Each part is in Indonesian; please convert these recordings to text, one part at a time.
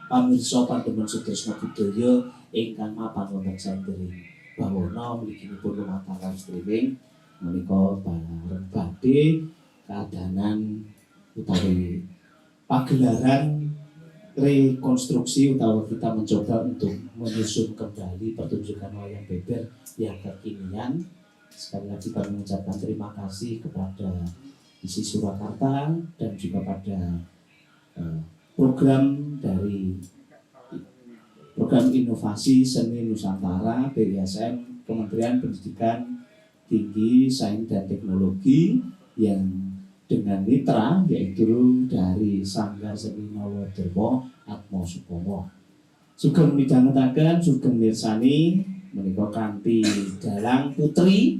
pamirsa Pandemen Sutresna Budaya ingkang mapan wonten Sendering Bawana mliginipun lumantar streaming menika bareng badhe kaadanan utawi pagelaran rekonstruksi utawa kita mencoba untuk menyusun kembali pertunjukan wayang beber yang kekinian. Sekali lagi kami mengucapkan terima kasih kepada ISI Surakarta dan juga pada program dari Program Inovasi Seni Nusantara PISN Kementerian Pendidikan Tinggi, Sains dan Teknologi yang dengan mitra yaitu dari Sanggar Seni Nawadarma Atma Supomo. Sugeng midhangetaken, sugeng mirsani menika kanthi dalang putri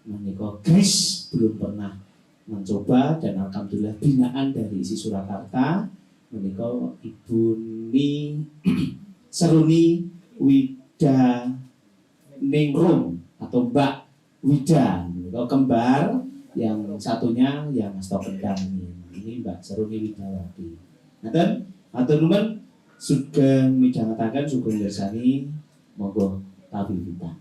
menika Gris belum pernah mencoba dan alhamdulillah binaan dari ISI Surakarta menika Ibu Ni Seruni Wida Ningrum atau Mbak Wida menika kembar, yang satunya yang Asta Kendang ini Mbak Seruni Widawati. Ngaten matur nuwun sugeng midhangetaken, sugeng mirsani monggo pawithan.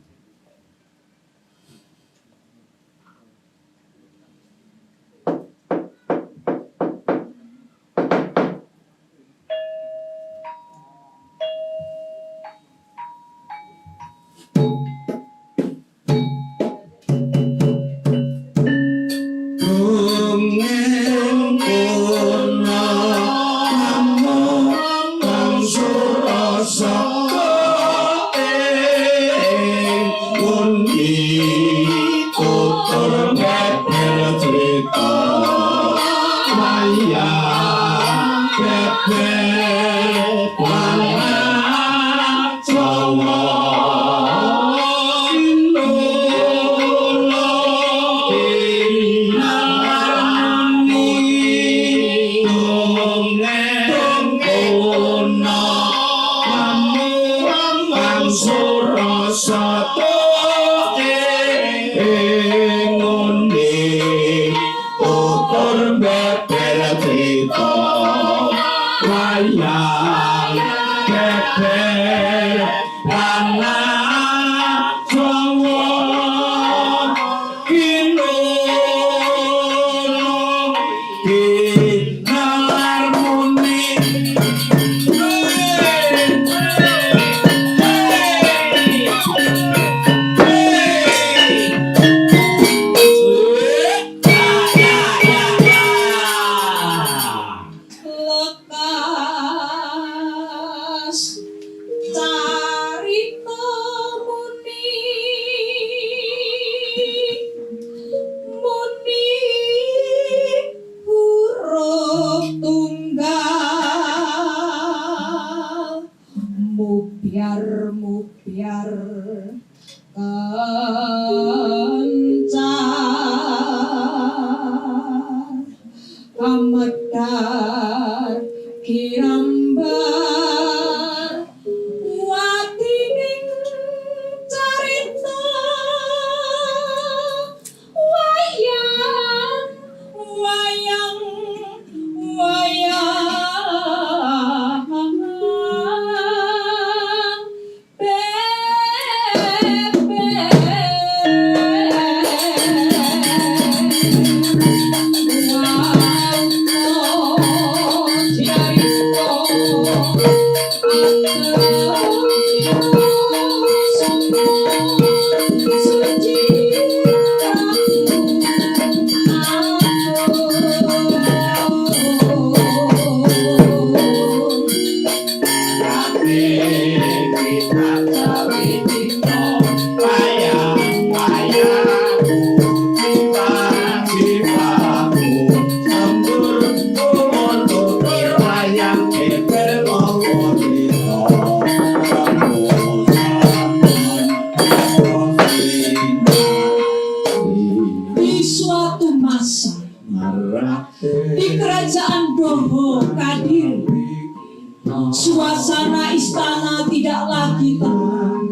Suasana istana tidak lagi tenang.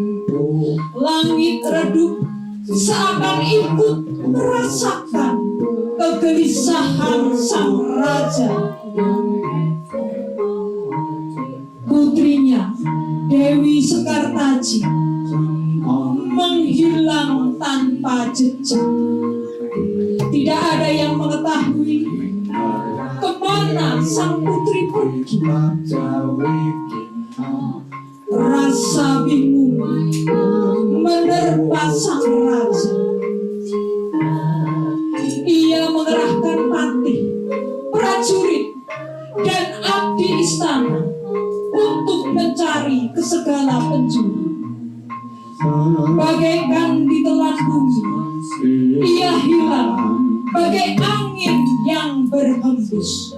Langit redup seakan ikut merasakan kegelisahan sang raja. Sekartaji menghilang tanpa jejak. Tidak ada yang mengetahui kemana sang putri pergi. Rasa bingung menerpa sang raja. Ia mengerahkan patih, prajurit, dan abdi istana untuk mencari ke segala penjuru. Bagaikan ditelan bumi, ia hilang bagai angin yang berhembus.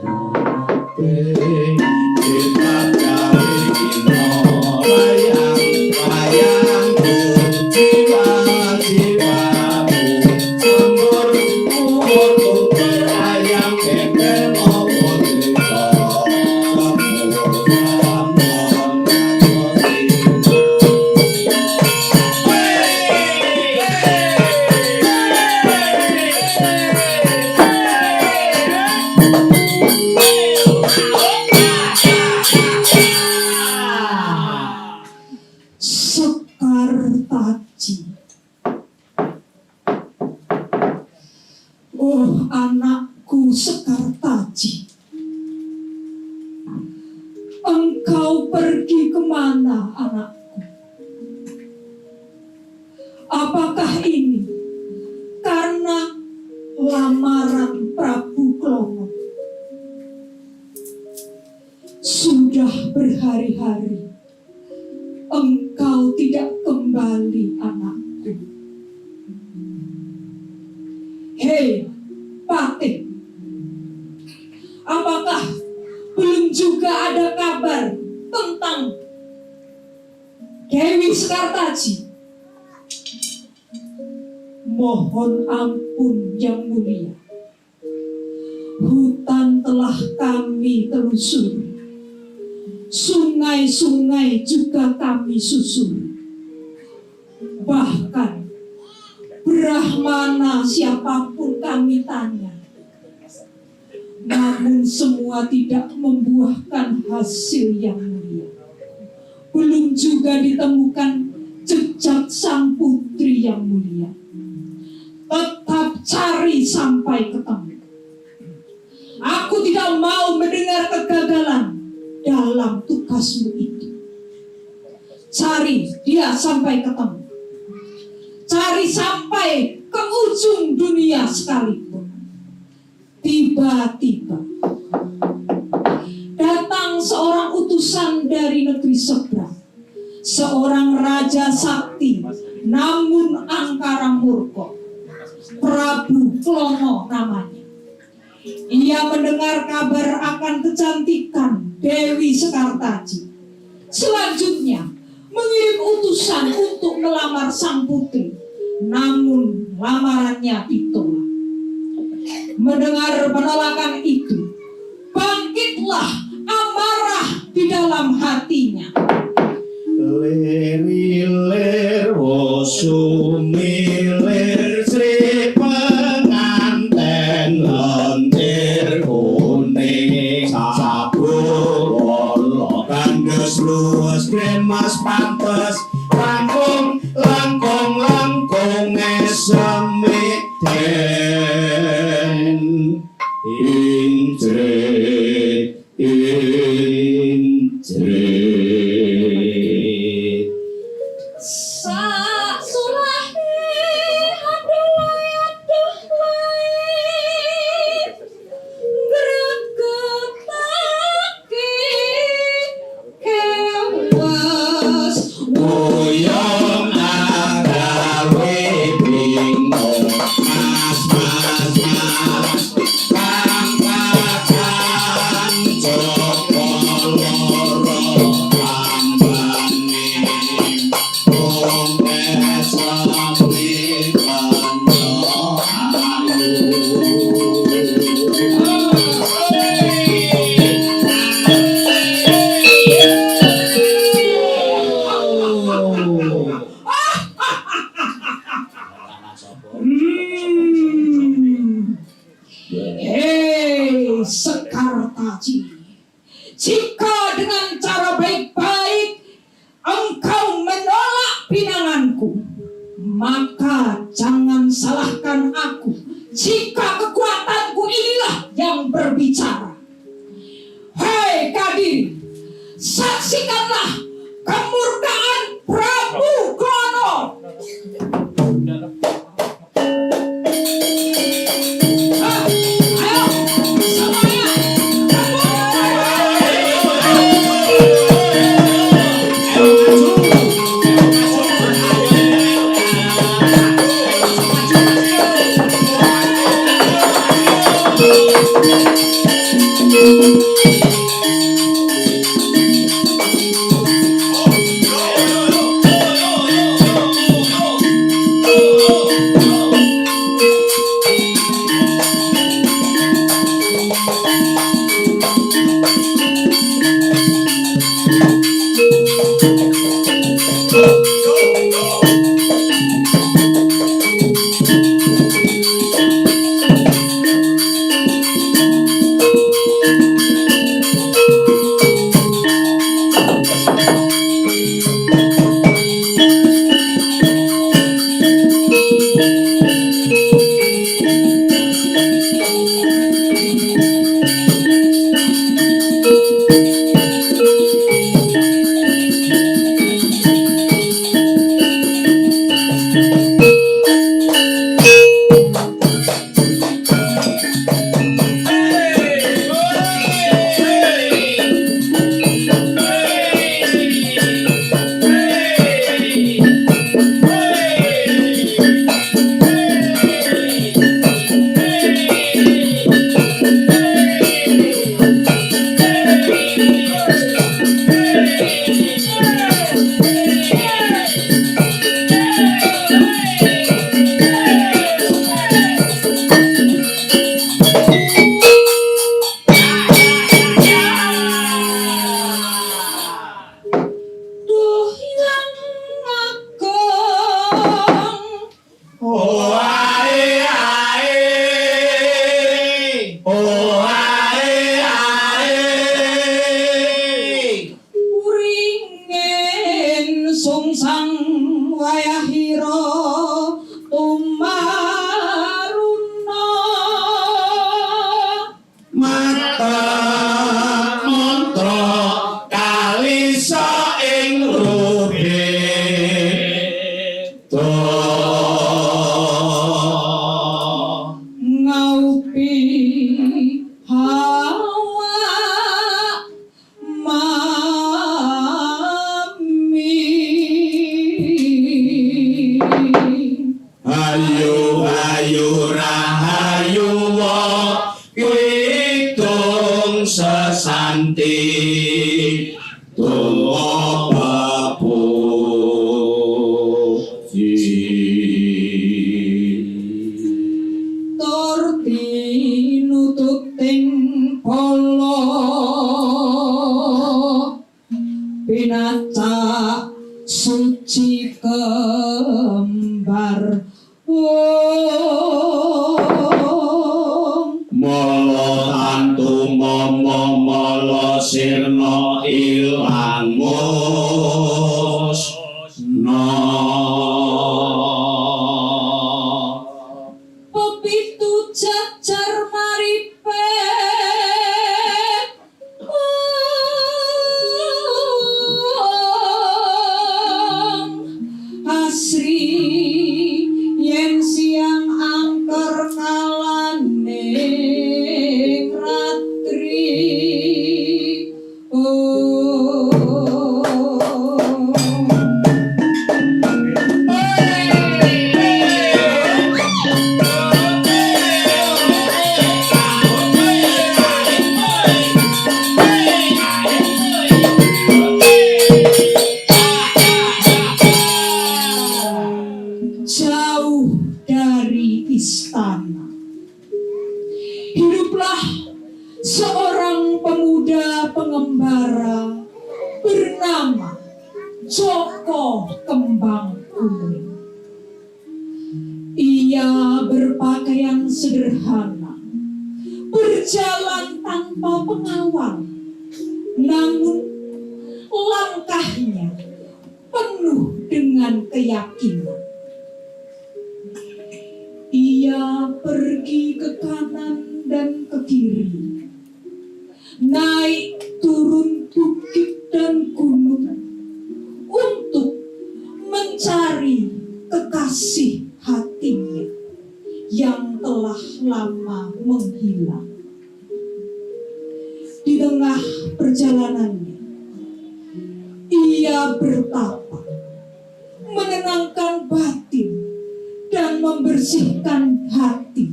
Sekartaji. Oh anakku Sekartaji, engkau pergi kemana anakku? Apakah ini karena lamaran Prabu Klono? Sudah berhari-hari engkau tidak kembali anakku. Hei Patih, apakah belum juga ada kabar tentang Dewi Sekartaji? Mohon ampun yang mulia, hutan telah kami telusuri, sungai-sungai juga kami susuri. Bahkan Brahmana siapapun kami tanya, namun semua tidak membuahkan hasil yang mulia. Belum juga ditemukan jejak sang putri yang mulia. Tetap cari sampai ketemu. Aku tidak mau mendengar kegagalan dalam tugasmu itu. Cari dia sampai ketemu. Cari sampai ke ujung dunia sekalipun. Tiba-tiba datang seorang utusan dari negeri seberang, seorang raja sakti namun angkara murka, Prabu Klono namanya. Ia mendengar kabar akan kecantikan Dewi Sekartaji. Selanjutnya mengirim utusan untuk melamar sang putri, namun lamarannya ditolak. Mendengar penolakan itu, bangkitlah amarah di dalam hatinya. Lir-lir sumilir Sri penganten lentir kuning sabuk wolo kandes luwes kremas pantes langkung semiten injrit Sak sulahi aduh gregetake kewas Boyong agawe bingung mas pampakan Joko loro ambane kongres sampai kanyo Hei Sekartaji, jika dengan cara baik-baik engkau Maka jangan salahkan aku jika kekuatanku inilah yang berbicara. Hei Kadiri, saksikanlah kemurkaan Prabu Gono. Ayo semuanya. Sesanti tuwa bapuji tur tinututing pala pinacak suci kembar mala tantu mama mala sirna ilang musna pepitu jajar maripet asri yen siang angker kalane ratri jauh dari istana hiduplah seorang pemuda pengembara bernama Joko Kembang Kuning. Ia berpakaian sederhana, berjalan tanpa pengawal, namun langkahnya penuh dengan keyakinan. pergi ke kanan dan ke kiri, naik turun bukit dan gunung untuk mencari kekasih hatinya yang telah lama menghilang. Di tengah perjalanannya, ia bertapa, menenangkan batin dan membersihkan hati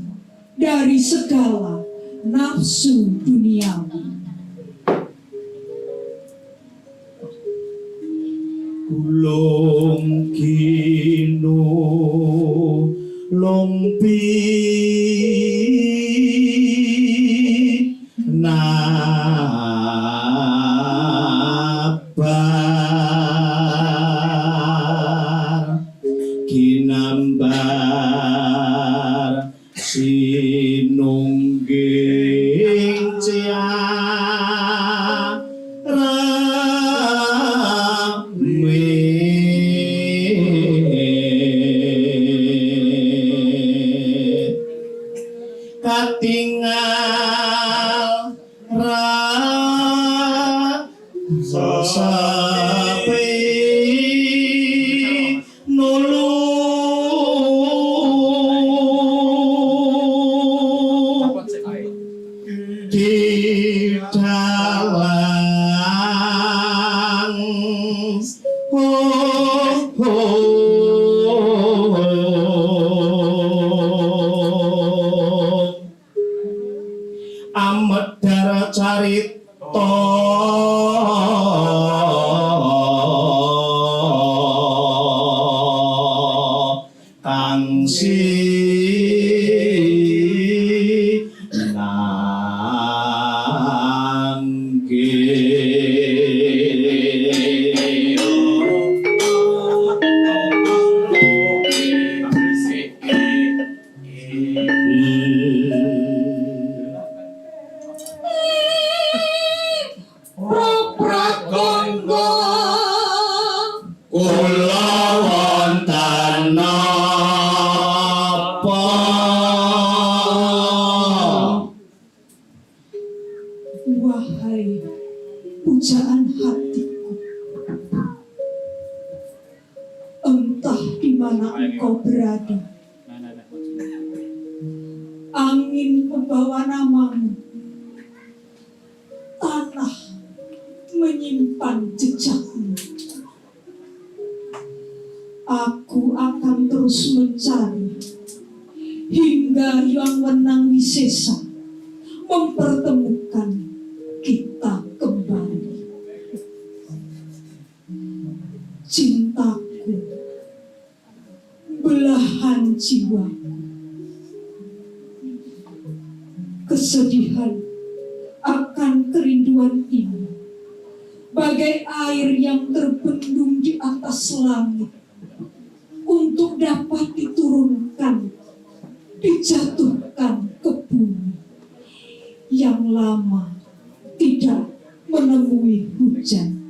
dari segala nafsu duniawi. Ulung kinu lompi nabar kinambar sinungging katingal sapi nulung di dalang Amedara carita kang Prapratangga kula wonten napa wahai pujaan hatiku, entah di mana engkau berada, angin membawa namamu, tanah menyimpan jejakmu. Aku akan terus mencari hingga yang menang wisesa mempertemukan kita kembali. Cintaku, belahan jiwaku, kesedihan akan kerinduan ini bagai air yang terbendung di atas langit untuk dapat diturunkan, dijatuhkan ke bumi yang lama tidak menemui hujan.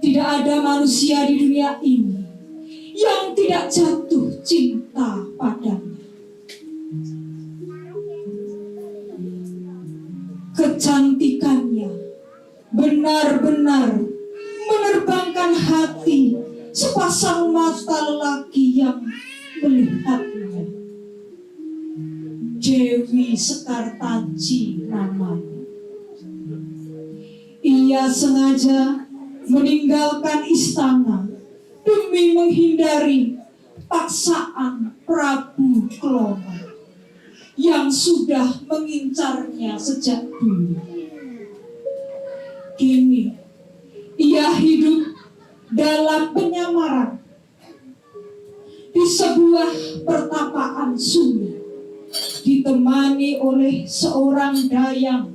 Tidak ada manusia di dunia ini yang tidak jatuh cinta padanya. Kecantikannya benar-benar menerbangkan hati separuh sepasang mata lelaki yang melihatnya. Dewi Sekartaji namanya. Ia sengaja meninggalkan istana demi menghindari paksaan Prabu Klono yang sudah mengincarnya sejak dulu. Kini ia hidup dalam penyamaran di sebuah pertapaan sunyi, ditemani oleh seorang dayang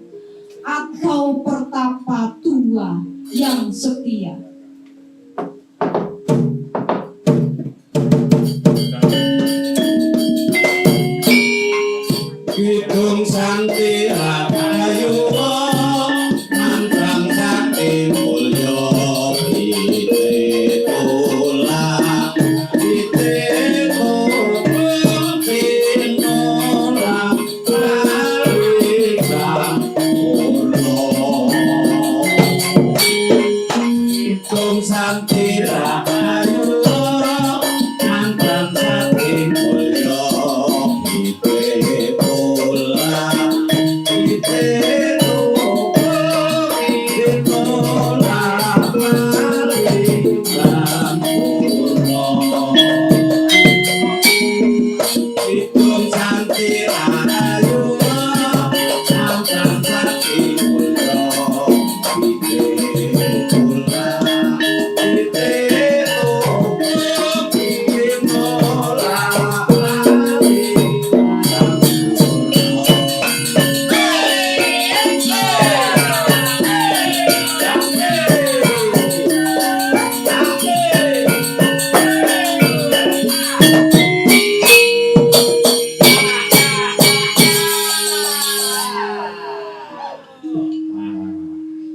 atau pertapa tua yang setia. Kidung Santi Rahayu mantrang sakti mulya pitula pinola kalisan Kidung Santi Rahayu mantrang sakti mulya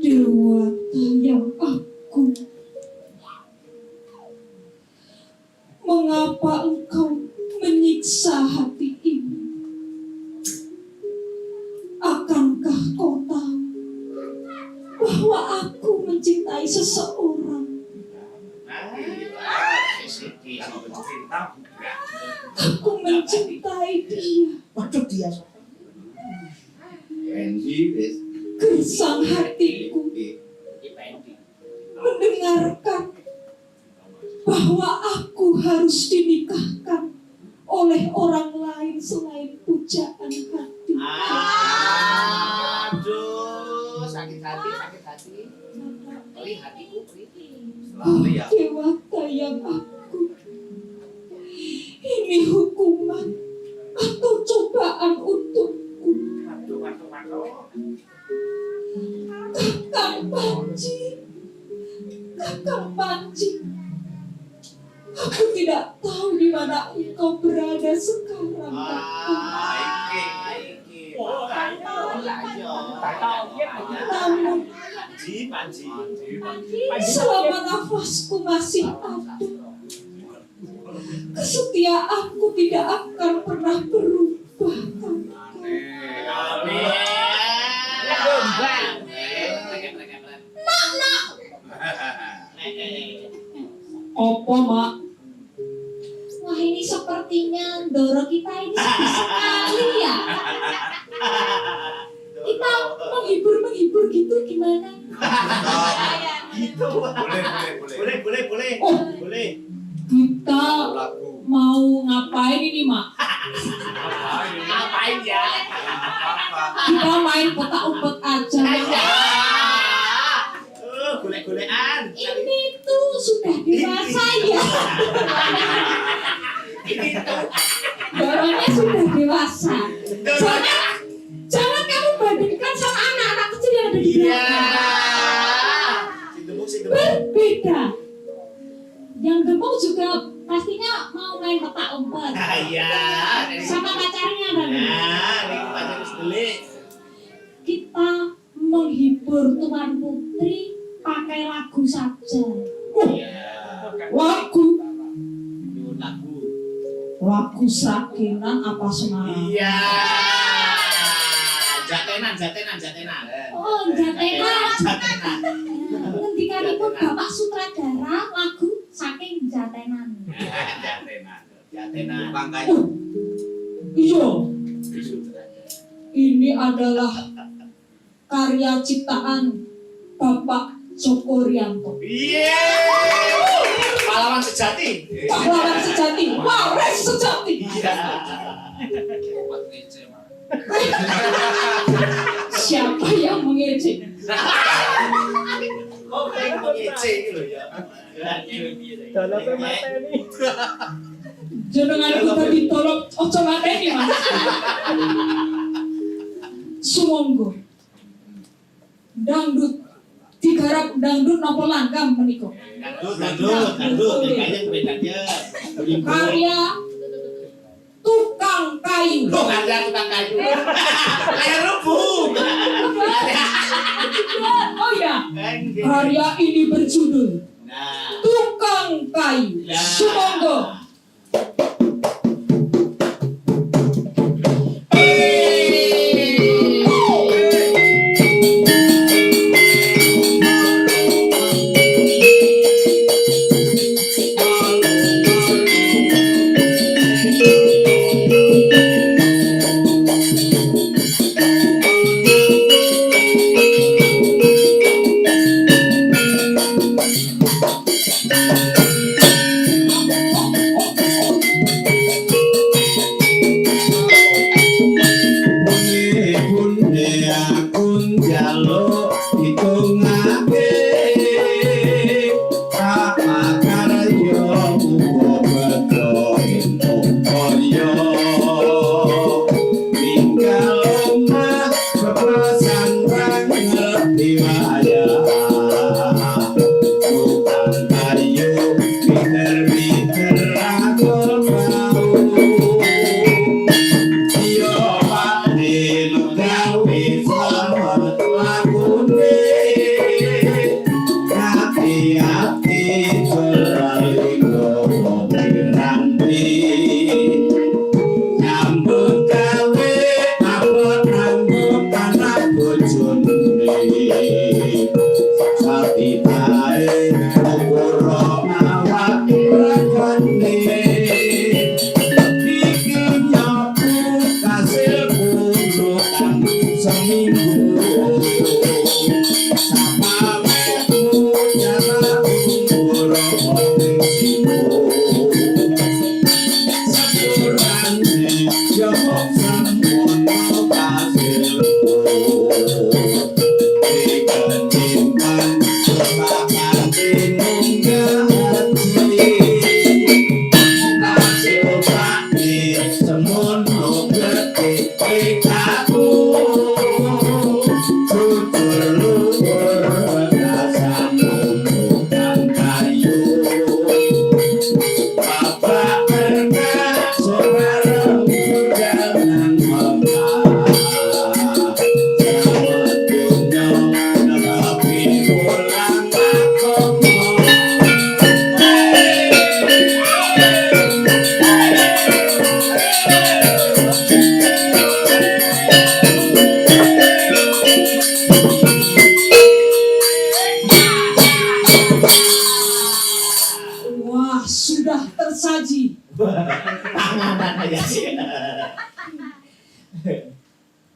Dewata yang agung, mengapa engkau menyiksa hati ini? Akankah kau tahu bahwa aku mencintai seseorang? Aku mencintai dia. Waduh dia. Gersang hatiku mendengarkan bahwa aku harus dinikahkan oleh orang lain selain pujaan hati. Aduh, sakit hati. Perih hatiku, Oh, Dewata yang agung, ini hukuman atau cobaan untukku. Kakang Panji, aku tidak tahu di mana engkau berada sekarang. Namun selama nafasku masih ada, kesetiaanku tidak akan pernah berubah. Apa, Mak? Wah, ini sepertinya Ndoro kita ini sedih sekali ya. Kita menghibur gitu gimana? Gitu. Boleh. Oh, Boleh. kita mau ngapain ini, Mak? Ngapain ya? Kita main petak umpet aja. Golek-golekan. Ini tuh sudah dewasa ya. Ini tuh. Dorongnya sudah dewasa. Jangan kamu bandingkan sama anak-anak kecil yang ada di Iya. belakang. Si Berbeda. Yang gemuk juga pastinya mau main petak umpet. Iya. Sama pacarnya kan. Nah, ini pacar sedeli. Kita menghibur Tuan Putri pakai lagu saja. Iya. Lagu sakenan apa semangat? Iya. Jatenan. Oh, jatenan. Jatenan. Ngendikanipun Bapak Sutradara lagu saking Jatenan. Jatenan. Bangkai. Iya, ini adalah karya ciptaan Bapak Joko Rianto. Iya. Pahlawan sejati. Pahlawan sejati, waris sejati. Iya. Siapa yang mengejek? Kok kayak mengecek gitu ya. Dalamnya mateni. Jenengan itu tadi tolong ojo mateni Mas. Sumangga. Dangdut digarap dangdut napa langgam menika? Dangdut. Kayaknya bedanya. Karya tukang kayu. Loh, ada tukang kayu. Kayak rubuh. Oh ya, karya ini berjudul Nah. Tukang Kayu. Nah. Sumangga.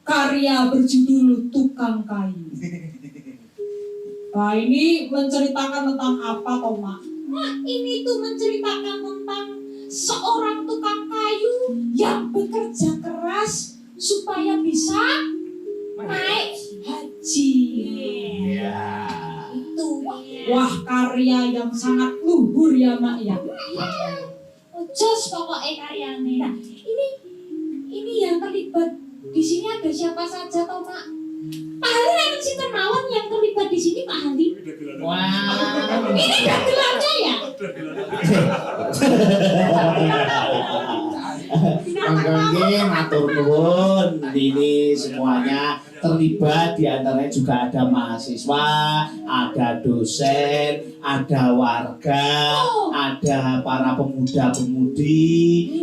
Karya berjudul Tukang Kayu. Nah, ini menceritakan tentang apa, Toma? Nah, ini tuh menceritakan tentang seorang tukang kayu yang bekerja keras supaya bisa naik haji. Iya. Itu. Wah, karya yang sangat luhur ya, Mak ya. Jos pokoknya karyanya. Nah, ini yang terlibat di sini ada siapa saja, toh Mak? Pak Hali yang sinten mawon yang terlibat di sini, Pak Hali? Wah. Ini dagelannya ya? Mangke matur nuwun, ini semuanya terlibat, di antaranya juga ada mahasiswa, ada dosen, ada warga, ada para pemuda-pemudi,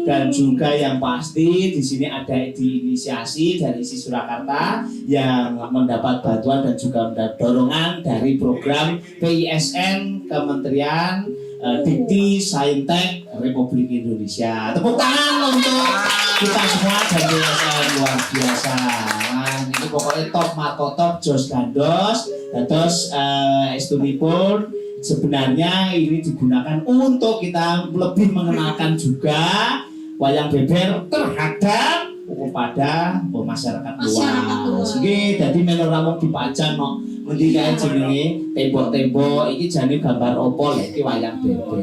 dan juga yang pasti di sini ada diinisiasi dari ISI Surakarta yang mendapat bantuan dan juga mendapat dorongan dari program PISN Kementerian Dikti Saintek Republik Indonesia. Tepuk tangan untuk kita semua dan yayasan luar biasa. Nah, ini pokoknya top marko top Jos Gandos. Terus estunipun sebenarnya ini digunakan untuk kita lebih mengenalkan juga wayang beber terhadap kepada masyarakat luas. Iki dadi melu ramung dipajang no. Ngendi kae jenenge tembok-tembok iki jane gambar opo lek iki wayang beber.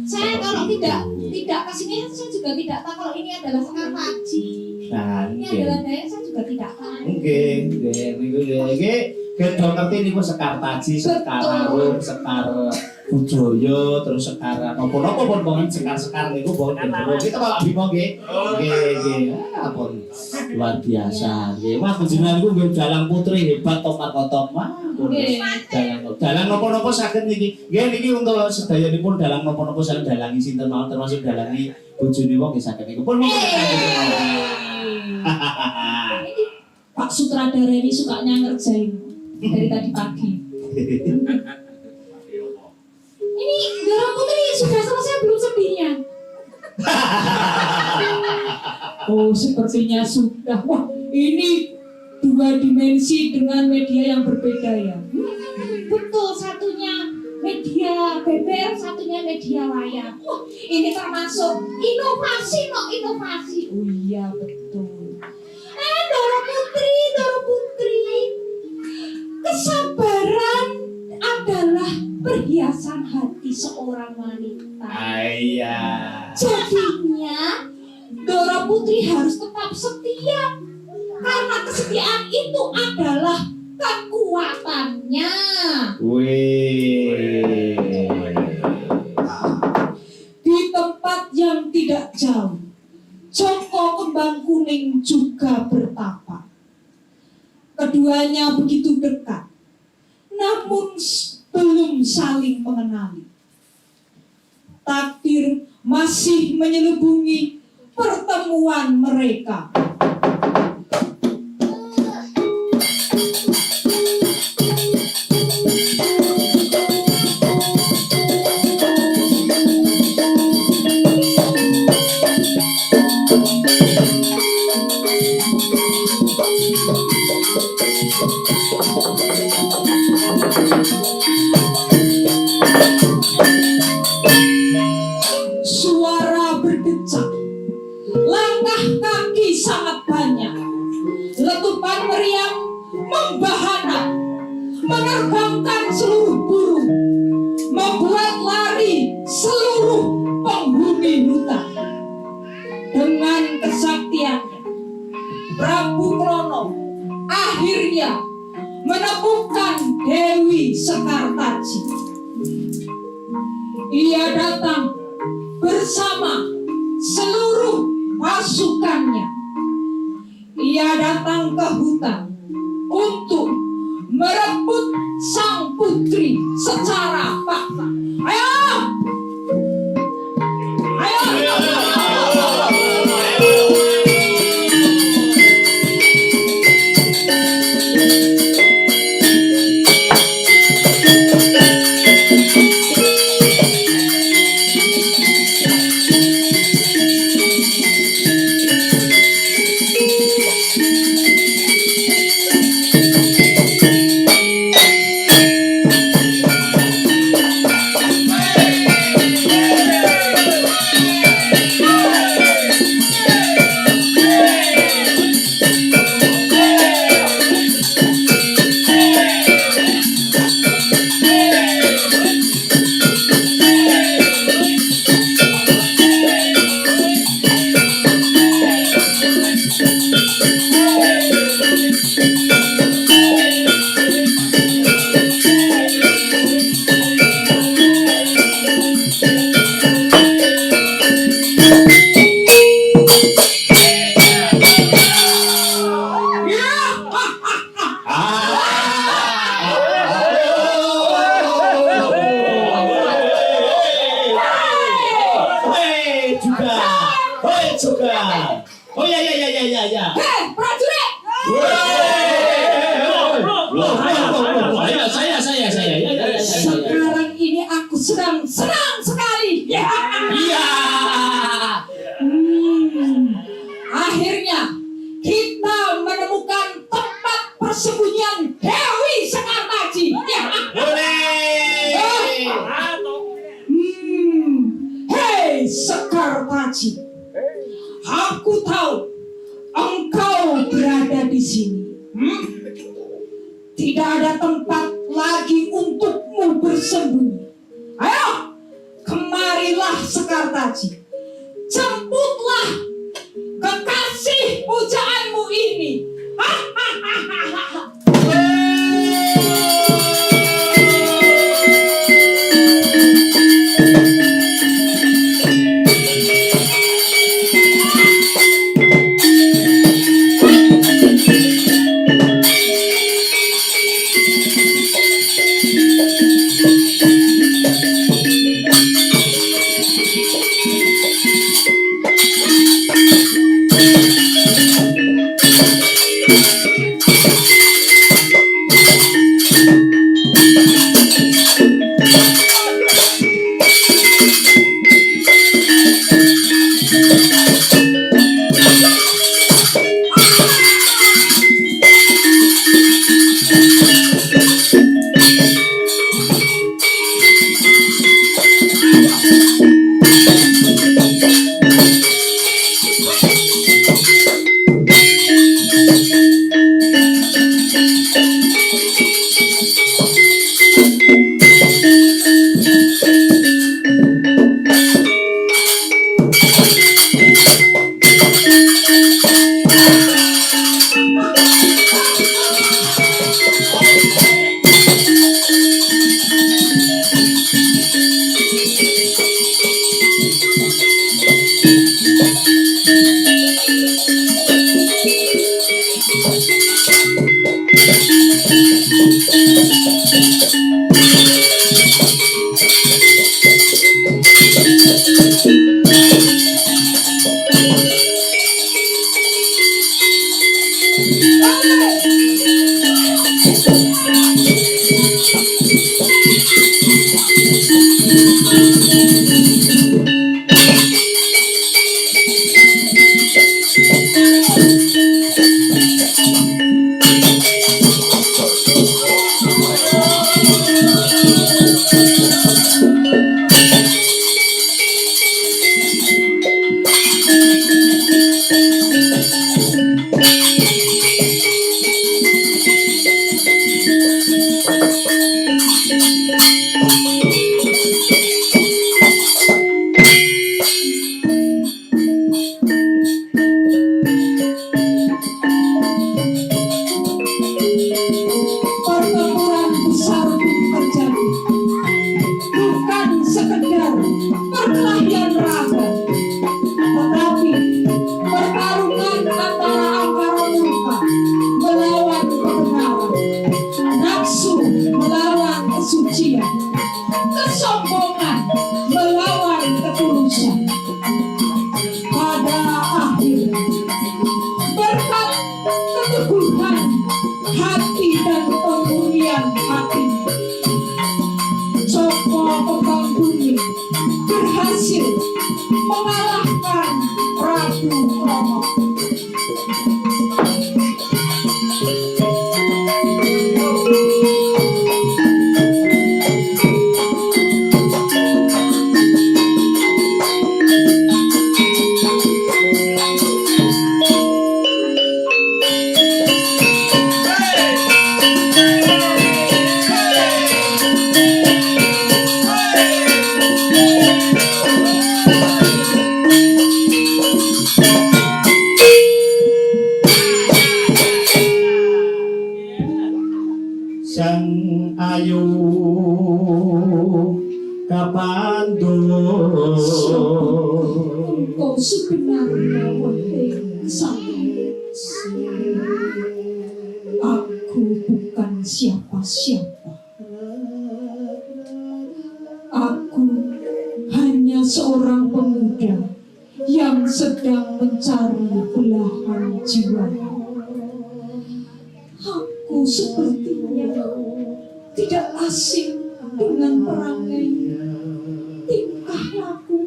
Saya kalau tidak kesini saya juga tidak tahu kalau ini adalah sekar paji. Nah, Ini adalah daya saya juga tidak tahu. nggih, niku nggih. Gendong ngerti niku sekar taji, sekar arum, sekar budaya, terus sekar napa-napa pun wonten sekar-sekar niku wonten gendong. Kita Pak Bimo nggih. Nggih. Ampun. Luar biasa. Nggih, Mas panjenengan niku nggih dalang putri hebat tomat-tomat. Wah, dalang napa-napa saged niki. Nggih niki untuk sedayanipun dalang napa-napa saged dalangi sinten mawon termasuk dalangi bojone wong nggih saged niku. Pun Pak sutradara ini sukanya ngerjain dari tadi pagi. Ini Dora Putri sudah selesai belum sedihnya? Oh, sepertinya sudah. Wah, ini 2 dimensi dengan media yang berbeda ya. Betul, satunya media beber, satunya media wayang. Wah, ini termasuk inovasi. Oh iya, betul. Dora Putri. Kesabaran adalah perhiasan hati seorang wanita. Iya. Jadinya Dora Putri harus tetap setia karena kesetiaan itu adalah kekuatannya. Wih. Di tempat yang tidak jauh, Joko Kembang Kuning juga bertapa. Keduanya begitu dekat, namun belum saling mengenali. Takdir masih menyelubungi pertemuan mereka. Suara berdecak, langkah kaki sangat banyak, letupan meriam membahana, menerbangkan seluruh burung, membuat lari seluruh penghuni hutan. Dengan kesaktiannya, Prabu Krono akhirnya menemukan Dewi Sekartaji. Ia datang bersama seluruh pasukannya. Ia datang ke hutan untuk merebut sang putri secara paksa. Ayo! Sekarang ini aku sedang senang sekali. menemukan tempat persembunyian Dewi Sekartaji. Ya. Hei Sekartaji, aku tahu engkau berada di sini. Tidak ada tempat lagi untukmu bersembunyi. Ayo, kemarilah Sekartaji. Jemputlah kekasih pujaanmu ini. Engkau sebenarnya wahai kesatria. Aku bukan siapa-siapa. Aku hanya seorang pemuda yang sedang mencari belahan jiwa. Aku sepertinya tidak asing dengan perangai, tingkah laku,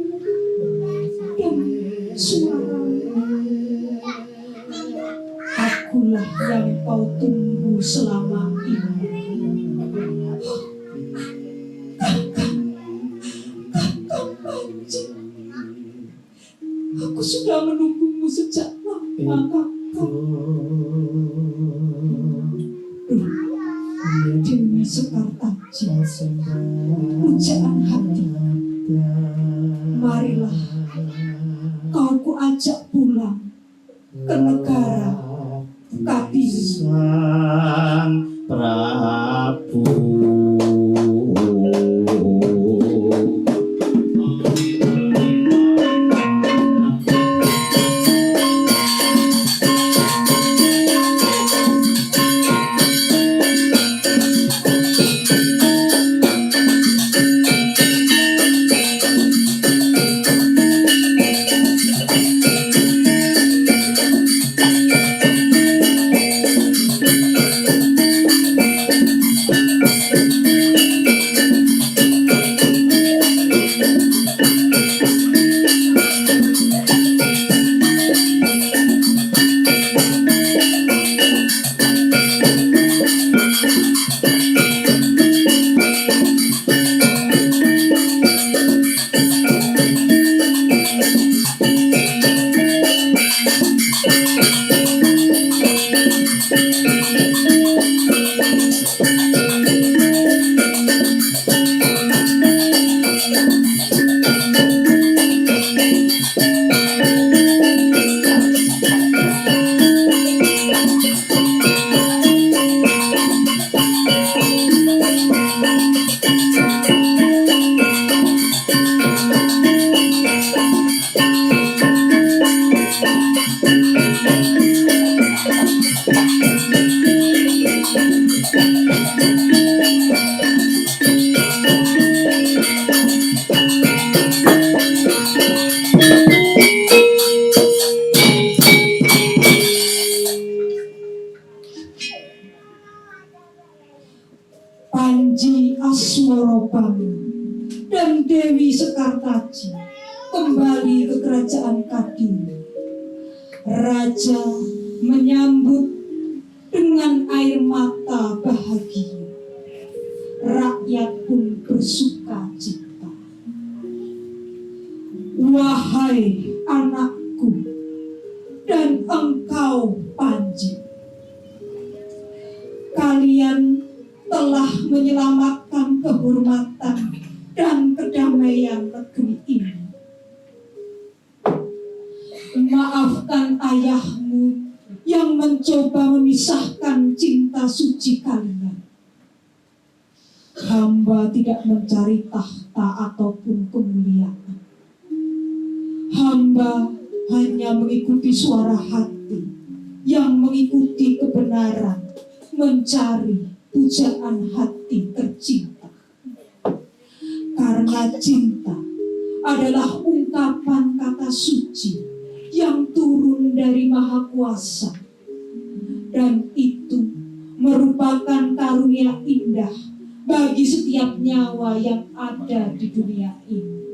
dan suara. Aku akulah yang kau tunggu selama ini. Kakang Panji, aku sudah menunggumu sejak lama, Kakang. Dewi Sekartaji, pujaan hati, marilah kau kuajak pulang ke negara Kadiri. Sang Prabu. Panji Aswarobangi dan Dewi Sekartaji kembali ke kerajaan Kadiri. Raja menyambut dengan air mata bahagia. Rakyat pun bersuka cita. Wahai anakku dan engkau Panji, kalian telah menyelamatkan kehormatan dan kedamaian negeri ini. Maafkan ayahmu yang mencoba memisahkan cinta suci kalian. Hamba tidak mencari tahta ataupun kemuliaan. Hamba hanya mengikuti suara hati yang mengikuti kebenaran, mencari pujaan hati tercinta. Karena cinta adalah ungkapan kata suci yang turun dari Maha Kuasa, dan itu merupakan karunia indah bagi setiap nyawa yang ada di dunia ini.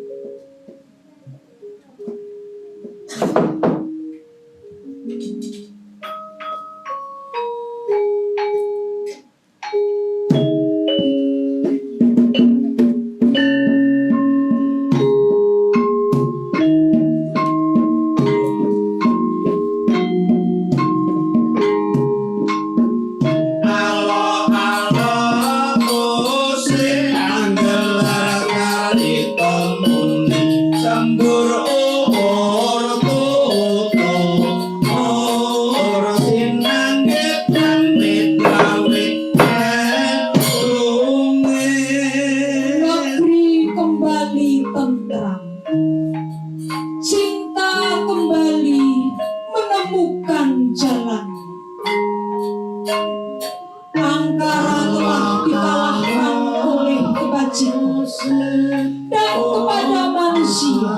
Dan kepada manusia,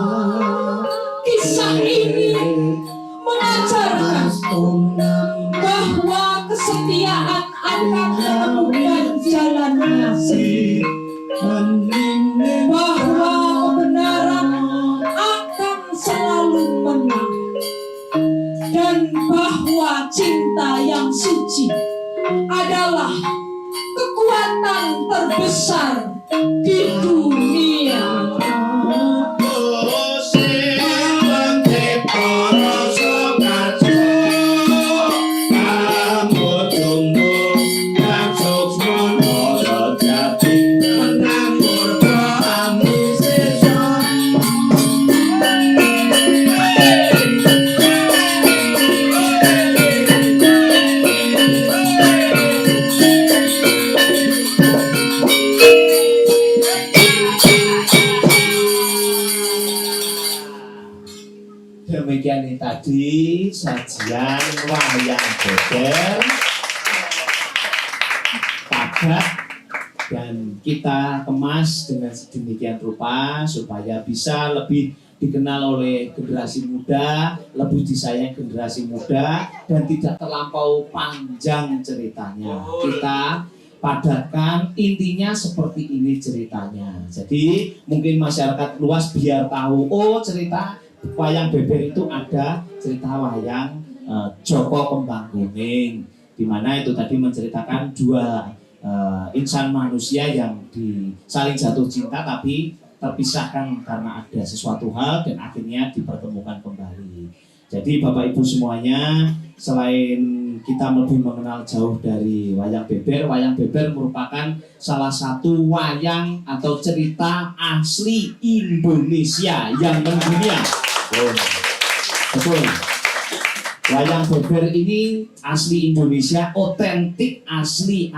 kisah ini mengajarkan bahwa kesetiaan akan menemukan jalannya sendiri, bahwa kebenaran akan selalu menang, dan bahwa cinta yang yang suci adalah kekuatan terbesar di dunia. Demikian ini tadi sajian wayang beber padat dan kita kemas dengan sedemikian rupa supaya bisa lebih dikenal oleh generasi muda, lebih disayang generasi muda dan tidak terlampau panjang ceritanya. Kita padatkan, intinya seperti ini ceritanya. Jadi mungkin masyarakat luas biar tahu, oh cerita wayang beber itu ada cerita wayang Joko Kembang Kuning, di mana itu tadi menceritakan dua insan manusia yang saling jatuh cinta tapi terpisahkan karena ada sesuatu hal dan akhirnya dipertemukan kembali. Jadi Bapak Ibu semuanya, selain kita lebih mengenal jauh dari wayang beber merupakan salah satu wayang atau cerita asli Indonesia yang mendunia. Betul. Wayang beber ini asli Indonesia, otentik, asli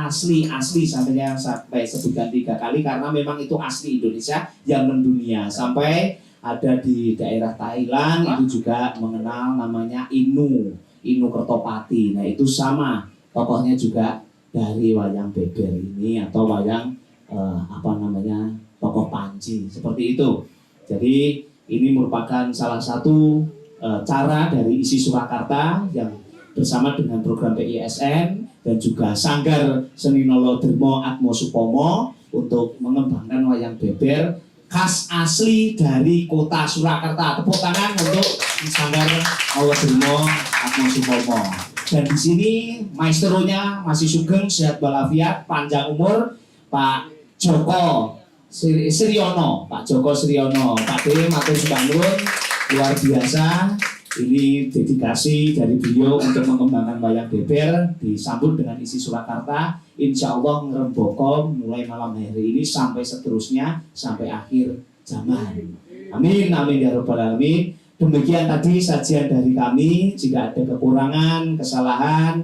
sampai sebutkan 3 kali karena memang itu asli Indonesia yang mendunia. Sampai ada di daerah Thailand itu juga mengenal namanya Inu Kertopati. Nah itu sama tokohnya juga dari wayang beber ini atau wayang tokoh Panji seperti itu. Jadi ini merupakan salah satu cara dari ISI Surakarta yang bersama dengan program PISN dan juga Sanggar Seni Nolodrimo Atmo Supomo untuk mengembangkan wayang beber khas asli dari kota Surakarta. Tepuk tangan untuk Sanggar Nolodrimo Atmo Supomo. Dan di sini maestronya masih sugeng, sehat walafiat, panjang umur, Pak Joko Sriono, Pak Dem atau Subangun, luar biasa. Ini dedikasi dari beliau untuk mengembangkan wayang beber, disambut dengan ISI Surakarta. Insya Allah ngeremboko mulai malam hari ini sampai seterusnya sampai akhir zaman. Amin ya rabbal alamin. Demikian tadi sajian dari kami. Jika ada kekurangan, kesalahan,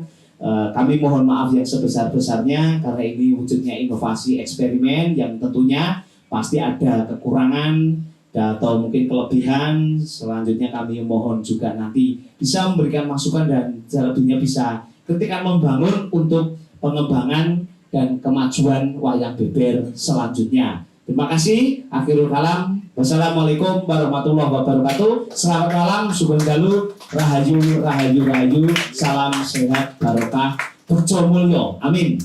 kami mohon maaf yang sebesar-besarnya karena ini wujudnya inovasi eksperimen yang tentunya pasti ada kekurangan atau mungkin kelebihan. Selanjutnya kami mohon juga nanti bisa memberikan masukan dan selebihnya bisa ketika membangun untuk pengembangan dan kemajuan wayang beber selanjutnya. Terima kasih. Akhirul kalam. Wassalamualaikum warahmatullahi wabarakatuh. Selamat malam, sugeng dalu, rahayu. Salam sehat barokah, bejo mulya. Amin.